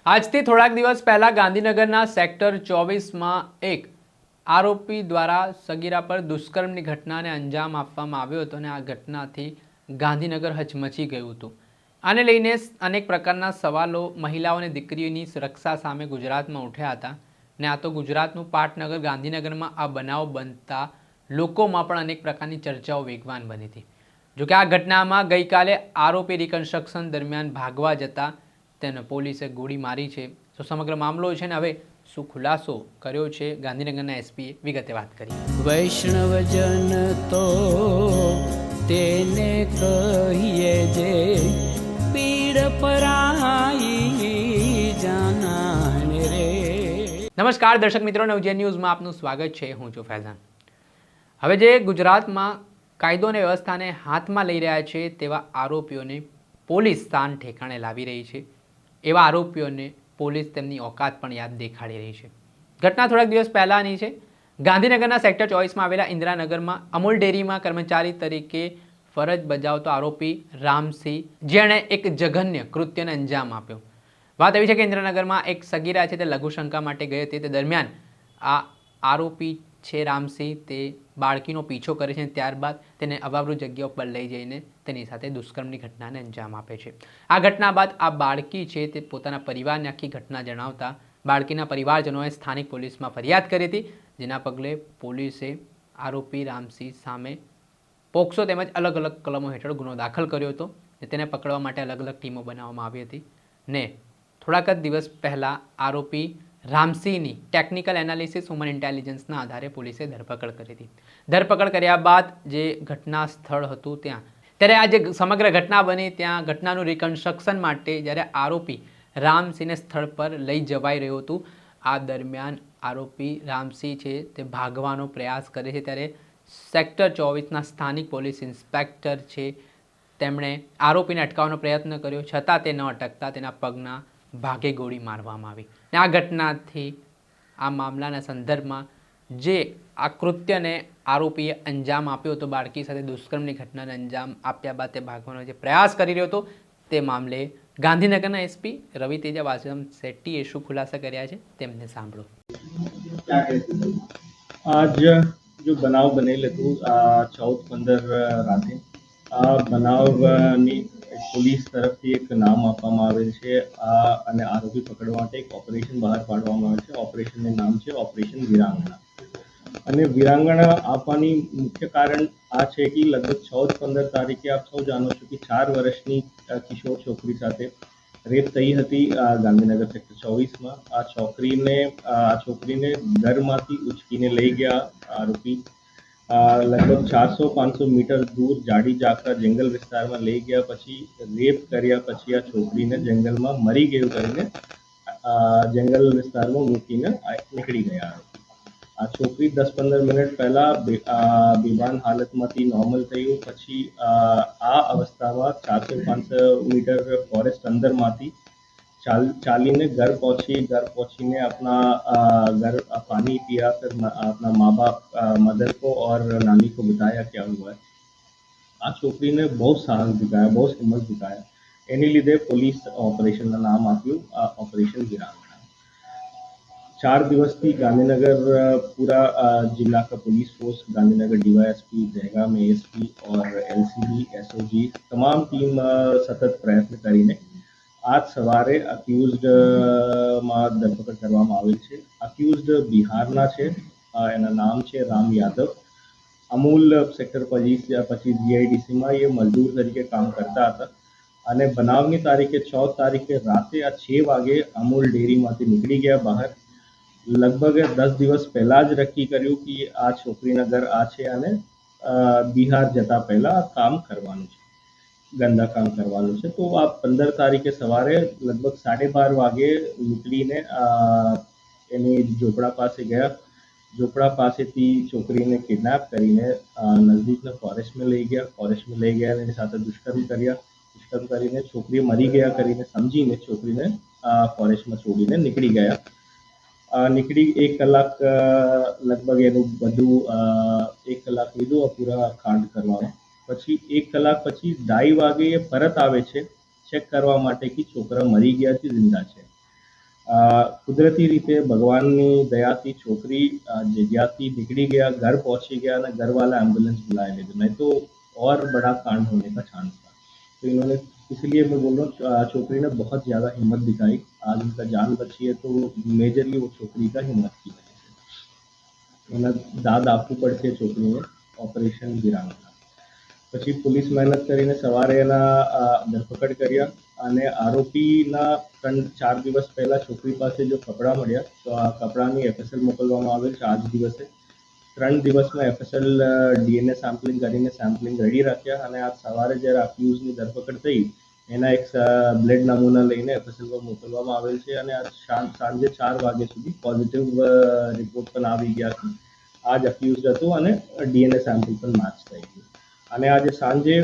આજથી થોડાક દિવસ પહેલા ગાંધીનગરના સેક્ટર 24માં એક આરોપી દ્વારા સગીરા પર દુષ્કર્મની ઘટનાને અંજામ આપવામાં આવ્યો હતો અને આ ઘટનાથી ગાંધીનગર હચમચી ગયું હતું। આને લઈને અનેક પ્રકારના સવાલો મહિલાઓ અને દીકરીઓની સુરક્ષા સામે ગુજરાતમાં ઉઠ્યા હતા ને આ તો ગુજરાતનું પાટનગર ગાંધીનગરમાં આ બનાવ બનતા લોકોમાં પણ અનેક પ્રકારની ચર્ચાઓ વેગવાન બની હતી। જો કે આ ઘટનામાં ગઈકાલે આરોપી રિકન્સ્ટ્રક્શન દરમિયાન ભાગવા જતા તેને પોલીસે ગોળી મારી છે। તો સમગ્ર મામલો છે ને હવે શું ખુલાસો કર્યો છે ગાંધીનગરના એસપીએ વિગતે વાત કરી। વૈષ્ણવજન તો તેને કહીએ જે પીડ પરાઈ જાનાને રે। નમસ્કાર દર્શક મિત્રો, નવજીવન ન્યૂઝમાં આપનું સ્વાગત છે। હું છું ફૈઝાન। હવે જે ગુજરાતમાં કાયદો અને વ્યવસ્થાને હાથમાં લઈ રહ્યા છે તેવા આરોપીઓને પોલીસ સ્થાન ઠેકાણે લાવી રહી છે। એવા આરોપીઓને પોલીસ તેમની औकात પણ યાદ દેખાડી રહી છે। ઘટના થોડાક દિવસ પહેલાંની છે। ગાંધીનગરના સેક્ટર 24માં આવેલા ઇન્દિરાનગરમાં અમૂલ ડેરીમાં કર્મચારી તરીકે ફરજ બજાવતો આરોપી રામસિંહ, જેણે એક જઘન્ય કૃત્યને અંજામ આપ્યો। વાત એવી છે કે ઇન્દિરાનગરમાં એક સગીરા છે તે લઘુશંકા માટે ગઈ હતી। તે દરમિયાન આ આરોપી છે રામસિંહ તે બાળકીનો પીછો કરે છે, ત્યારબાદ તેને અવાવરૂ જગ્યા ઉપર લઈ જઈને તેની સાથે દુષ્કર્મની ઘટનાને અંજામ આપે છે। આ ઘટના બાદ આ બાળકી છે તે પોતાના પરિવારને આખી ઘટના જણાવતા બાળકીના પરિવારજનોએ સ્થાનિક પોલીસમાં ફરિયાદ કરી હતી, જેના પગલે પોલીસે આરોપી રામસિંહ સામે પોક્સો તેમજ અલગ અલગ કલમો હેઠળ ગુનો દાખલ કર્યો હતો। તેને પકડવા માટે અલગ અલગ ટીમો બનાવવામાં આવી હતી ને થોડાક જ દિવસ પહેલાં આરોપી રામસિંહની ટેકનિકલ એનાલિસિસ હ્યુમન ઇન્ટેલિજન્સના આધારે પોલીસે ધરપકડ કરી હતી। ધરપકડ કર્યા બાદ જે ઘટના સ્થળ હતું ત્યારે આ જે સમગ્ર ઘટના બની ત્યાં ઘટનાનું રિકન્સ્ટ્રક્શન માટે જ્યારે આરોપી રામસિંહને સ્થળ પર લઈ જવાઈ રહ્યું હતું, આ દરમિયાન આરોપી રામસિંહ છે તે ભાગવાનો પ્રયાસ કરે છે ત્યારે સેક્ટર 24ના સ્થાનિક પોલીસ ઇન્સ્પેક્ટર છે તેમણે આરોપીને અટકાવવાનો પ્રયત્ન કર્યો, છતાં તે ન અટકતા તેના પગના ભાગે ગોળી મારવામાં આવી। અને આ ઘટનાથી આ મામલાના સંદર્ભમાં જે આ કૃત્યને આરોપીએ અંજામ આપ્યો હતો, બાળકી સાથે દુષ્કર્મની ઘટનાને અંજામ આપ્યા બાદ તે ભાગવાનો જે પ્રયાસ કરી રહ્યો હતો, તે મામલે ગાંધીનગરના એસપી રવિ તેજા વાસમ શેટ્ટીએ શું ખુલાસા કર્યા છે તેમને સાંભળો। आज जो बनाव बनेल હતું 14-15 રાતે આ બનાવની પોલીસ તરફથી એક નામ આપવામાં આવેલ છે અને આરોપી પકડવા માટે એક ઓપરેશન બહાર પાડવામાં આવે છે। ઓપરેશનનું નામ છે ઓપરેશન વીરાંગણા। અને વીરાંગણા આપવાની મુખ્ય કારણ આ છે કે લગભગ 14-15 તારીખે આપ સૌ જાણો છો કે 4 વર્ષની કિશોર છોકરી સાથે રેપ થઈ હતી ગાંધીનગર સેક્ટર 24માં। આ છોકરીને ઘરમાંથી ઉચકીને લઈ ગયા આરોપી। લગભગ 400-500 મીટર દૂર જાડી જાખરા જંગલ વિસ્તારમાં લઈ ગયા, પછી રેપ કર્યા પછી આ છોકરીને જંગલમાં મરી ગયું કરીને જંગલ વિસ્તારમાં મૂકીને નીકળી ગયા આરોપી। આ છોકરી 10-15 મિનિટ પહેલા બેભાન હાલતમાંથી નોર્મલ થયું, પછી આ અવસ્થામાં 400-500 મીટર ફોરેસ્ટ અંદરમાંથી ચાલીને घर पहुंचीने अपना घर पानी पिया, फिर अपना माँ बाप मदर को और नानी को बताया क्या हुआ है। आ छोकरी ने बहुत साहस दिखाया, बहुत हिम्मत दिखाया, एनी लीधे पुलिस ऑपरेशन का नाम आप्યું ऑपरेशन वीरांगना। 4 दिवस की गांधीनगर पूरा जिला का police force, Gandhinagar DYSP, Dehgam ASP और एलसीबी एसओजी तमाम टीम सतत प्रयत्न કરીને आज सवारे अक्यूज्डમાં ધરપકડ કરવામાં આવેલ છે। અક્યુઝડ બિહારના છે, એના નામ છે રામ યાદવ। અમૂલ સેક્ટર 25 જીઆઈડીસીમાં એ મજદૂર તરીકે કામ કરતા હતા અને બનાવની તારીખે 14 તારીખે રાતે 6 વાગે અમૂલ ડેરીમાંથી નીકળી ગયા બહાર। લગભગ 10 દિવસ પહેલા જ નક્કી કર્યું કે આ છોકરીના ઘર આ છે અને બિહાર જતા પહેલા કામ કરવાનું છે, ગંદા કામ કરવાનું છે। તો આ 15 તારીખે સવારે લગભગ 12:30 વાગે નીકળીને એની ઝોપડા પાસે ગયા। ઝોપડા પાસેથી છોકરીને કિડનેપ કરીને નજદીકના ફોરેસ્ટમાં લઈ ગયા। ફોરેસ્ટમાં લઈ ગયા એની સાથે દુષ્કર્મ કર્યા। દુષ્કર્મ કરીને છોકરી મરી ગયા કરીને સમજીને છોકરીને ફોરેસ્ટમાં છોડીને નીકળી ગયા। નીકળી 1 કલાક લગભગ એનું બધું 1 કલાક લીધું આ પૂરા કાંડ કરવામાં। પછી 1 કલાક પછી 2:30 વાગે એ પરત આવે છે ચેક કરવા માટે કે છોકરા મરી ગયા છે, જિંદા છે। કુદરતી રીતે ભગવાનની દયાથી છોકરી जगह निकली गया, घर पहुंची गया ना, घर वाला एम्बुलेंस बुलाए ले गए, नहीं तो और बड़ा कांड होने का चांस था। तो इन्होंने, इसलिए मैं बोल रहा हूँ, छोकरी ने बहुत ज़्यादा हिम्मत दिखाई। आज उनका जान बची है तो मेजरली वो छोकरी का हिम्मत की वजह से। एना दाद आपવું પડશે છોકરીને, ઓપરેશન વિરામ પછી પોલીસ મહેનત કરીને સવારે એના ધરપકડ કર્યા અને આરોપીના 3-4 દિવસ પહેલા છોકરી પાસે જો કપડાં મળ્યા તો આ કપડાની એફએસએલ મોકલવામાં આવેલ છે આજ દિવસે। 3 દિવસમાં એફએસએલ ડીએનએ સેમ્પલિંગ કરીને સેમ્પલિંગ રેડી રાખ્યા અને આજ સવારે જ્યારે અક્યુઝની ધરપકડ થઈ એના એક બ્લડ નમૂના લઈને એફએસએલમાં મોકલવામાં આવેલ છે અને આજ સાંજે 4 વાગ્યા સુધી પોઝિટિવ રિપોર્ટ પણ આવી ગયા છે। આ જ અક્યુઝડ હતો અને ડીએનએ સેમ્પલ પણ મેચ થઈ ગયું અને આજે સાંજે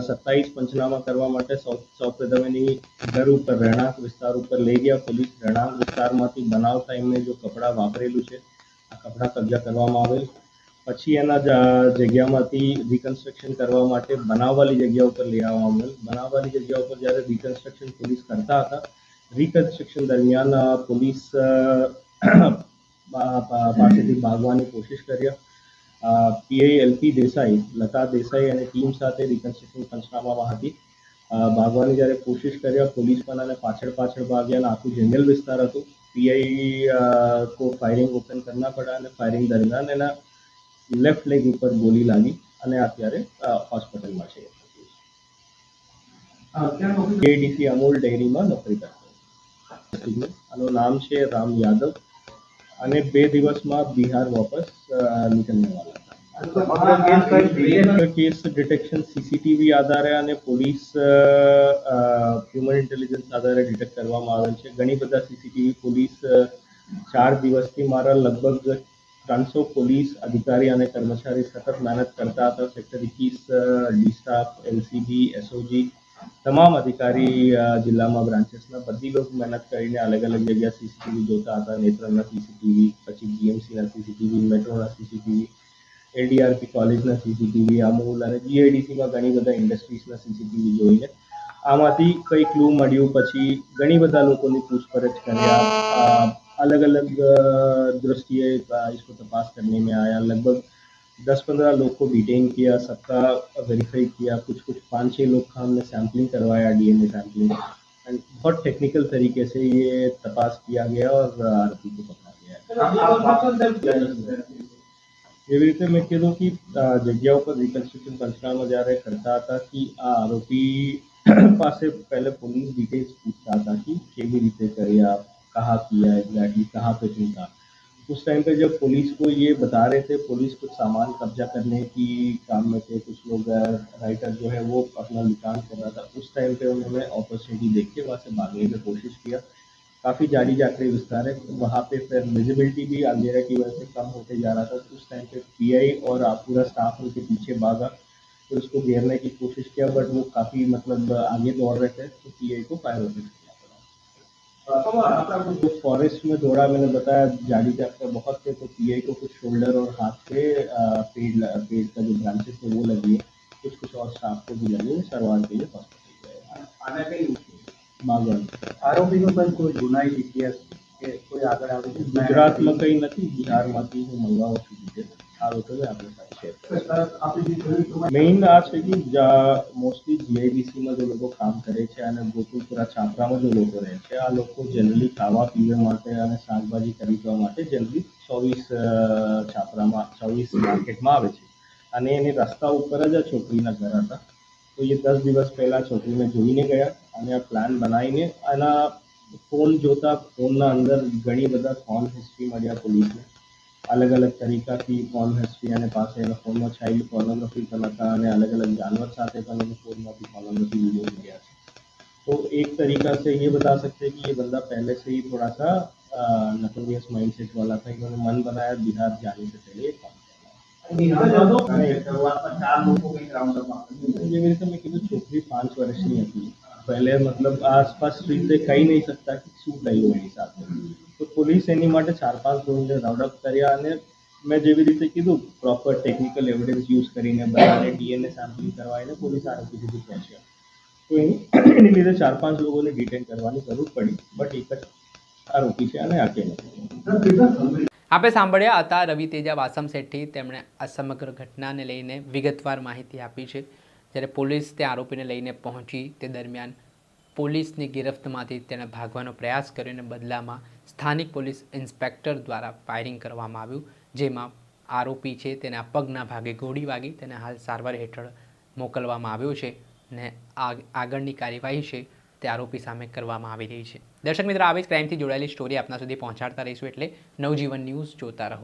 27 પંચનામા કરવા માટે સૌપ્રથમ એની ઘર ઉપર રહેણાંક વિસ્તાર ઉપર લઈ ગયા પોલીસ। રહેણાંક વિસ્તારમાંથી બનાવ ટાઈમે જો કપડાં વાપરેલું છે આ કપડાં કબજા કરવામાં આવેલ। પછી એના જગ્યામાંથી રિકન્સ્ટ્રક્શન કરવા માટે બનાવવાળી જગ્યા ઉપર લઈ આવવામાં આવેલ। બનાવવાળી જગ્યા ઉપર જ્યારે રિકન્સ્ટ્રક્શન પોલીસ કરતા હતા, રિકન્સ્ટ્રક્શન દરમિયાન પોલીસ પાસેથી ભાગવાની કોશિશ કર્યા। પીઆઈ એલપી દેસાઈ, લતા દેસાઈ અને ટીમ સાથે રિકન્સ્ટ્રક્શન પંચનામામાં હતી। ભાગવાની જ્યારે કોશિશ કર્યા પોલીસ પણ અને પાછળ ભાગ્યા અને આખું જંગલ વિસ્તાર હતો। પીઆઈ को फायरिंग ओपन करना पड़ा અને ફાયરિંગ દરમિયાન એના લેફ્ટ લેગ ઉપર ગોલી લાગી અને અત્યારે હોસ્પિટલમાં છે। એડીસી અમૂલ ડેરીમાં નોકરી કરતો આનું નામ છે રામ યાદવ અને 2 દિવસમાં બિહાર વાપસ નીકળનેવાલા હતા। કેસ ડિટેક્શન સીસીટીવી આધારે અને પોલીસ હ્યુમન ઇન્ટેલિજન્સ આધારે ડિટેક્ટ કરવામાં આવેલ છે। ઘણી બધા સીસીટીવી પોલીસ 4 દિવસથી મારા લગભગ 300 પોલીસ અધિકારી અને કર્મચારી સતત મહેનત કરતા હતા। Sector 21 D staff, LCB, SOG તમામ અધિકારી જિલ્લામાં બ્રાન્ચેસના બધી લોકો મહેનત કરીને અલગ અલગ જગ્યા સીસીટીવી જોતા હતા। નેત્રંગના સીસીટીવી, પછી જીએમસીના સીસીટીવી, મેટ્રોના સીસીટીવી, એલડીઆરપી કોલેજના સીસીટીવી, અમૂલ અને જીઆઈડીસીમાં ઘણી બધા ઇન્ડસ્ટ્રીઝના સીસીટીવી જોઈને આમાંથી કઈ ક્લુ મળ્યું। પછી ઘણી બધા લોકોની પૂછપરછ કર્યા। अलग अलग दृष्टिए इसको तपास करने में आया। लगभग 10-15 लोग को डिटेन किया, सबका वेरीफाई किया। कुछ 5-6 लोग का हमने सैम्पलिंग करवाया, डीएनए सैम्पलिंग, एंड बहुत टेक्निकल तरीके से ये तपास किया गया और आरोपी को पकड़ा गया। એવી રીતે મેં કીધું કે જગ્યાઓ પર રિકન્સ્ટ્રક્શન પંચનામા જ્યારે કરતા હતા કે આ આરોપી પાસે પહેલે પોલીસ ડિટેલ્સ પૂછતા હતા કે કેવી રીતે કર્યા, कहाँ किया एग्जैक्टली, कहाँ पे टूटा। उस टाइम पे जब पुलिस को ये बता रहे थे, पुलिस कुछ सामान कब्जा करने की काम में थे, कुछ लोग राइटर जो है वो अपना लिकान कर रहा था। उस टाइम पे उन्होंने अपॉर्चुनिटी देख के वहाँ से भागने की कोशिश किया। काफ़ी जारी जाकड़ी विस्तार है, वहाँ पे फिर विजिबिलिटी भी अंधेरे की वजह से कम होते जा रहा था। उस टाइम पे पीआई और पूरा स्टाफ उनके पीछे भागा, फिर उसको घेरने की कोशिश किया, बट वो काफ़ी मतलब आगे दौड़ रहे थे तो पीआई को फायर होने तो फॉरेस्ट में दौड़ा। मैंने बताया जाली जाकर बहुत थे तो पीआई को कुछ शोल्डर और हाथ पे पेड़ का जो ब्रांचेस थे वो लगी है, कुछ और स्टाफ को भी लगी है। सारवार के लिए हॉस्पिटल बागवान। आरोपी નો પણ કોઈ ગુનાહિત ઇતિહાસ કે કોઈ આગળ આવે છે? ગુજરાતમાં કંઈ નથી, બિહારમાંથી હું મંગાવું છું ડિટેલ આ લોકોને આપણે સાથે શેર મેઇન આ છે કે મોસ્ટલી જીઆઈડીસીમાં જો લોકો કામ કરે છે અને ગોકુલપુરા છાપરામાં જો લોકો રહે છે આ લોકો જનરલી ખાવા પીવા માટે અને શાકભાજી ખરીદવા માટે જનરલી 24 છાપરામાં 24 માર્કેટમાં આવે છે અને એની રસ્તા ઉપર જ આ છોકરીના ઘર હતા। તો એ 10 દિવસ પહેલાં છોકરીને જોઈને ગયા અને આ પ્લાન બનાવીને આના ફોન જોતા ફોનના અંદર ઘણી બધા ફોન હિસ્ટ્રી મળ્યા પોલીસને। अलग अलग तरीका की फोन हिस्ट्री અને પાસે એના ફોનમાં ચાઇલ્ડ પોર્નોગ્રાફી પણ હતા અને अलग अलग जानवर સાથે પણ એના ફોનમાંથી પોર્નोग्राफी वीडियो मिला है। तो एक तरीका से ये बता सकते हैं कि ये बंदा पहले से ही थोड़ा सा नटोरियस माइंडसेट वाला था। इन्होंने मन बनाया बिहार जाने से पहले छोकरी 5 वर्षની હતી। पहले मतलब आसपास स्ट्रीट से कही नहीं सकता कि શું થયું એની સાથે। તો પોલીસ એની માટે 4-5 લોકોને રાઉન્ડ અપ કર્યા અને મેં જેવી રીતે કીધું પ્રોપર ટેકનિકલ એવિડન્સ યુઝ કરીને બધાને ડીએનએ સેમ્પલિંગ કરવાઈને પોલીસ આરોપી સુધી પહોંચ્યા। તો એની લીધે 4-5 લોકોને ડિટેન કરવાની જરૂર પડી, બટ એક જ આરોપી છે અને અકેલો છે. આપણે સાંભળ્યા હતા રવિ તેજા વાસમ શેઠી. તેમણે આ સમગ્ર ઘટનાને લઈને વિગતવાર માહિતી આપી છે. જ્યારે પોલીસ તે આરોપીને લઈને પહોંચી તે દરમિયાન પોલીસની ગિરફ્તમાંથી તેણે ભાગવાનો પ્રયાસ કર્યો અને બદલામાં સ્થાનિક પોલીસ ઇન્સ્પેક્ટર દ્વારા ફાયરિંગ કરવામાં આવ્યું, જેમાં આરોપી છે તેના પગના ભાગે ગોળી વાગી. તેને હાલ સારવાર હેઠળ મોકલવામાં આવ્યો છે અને આગળની કાર્યવાહી છે તે આરોપી સામે કરવામાં આવી રહી છે. દર્શક મિત્રો, આવી જ ક્રાઇમથી જોડાયેલી સ્ટોરી આપના સુધી પહોંચાડતા રહીશું, એટલે નવજીવન ન્યૂઝ જોતા રહો.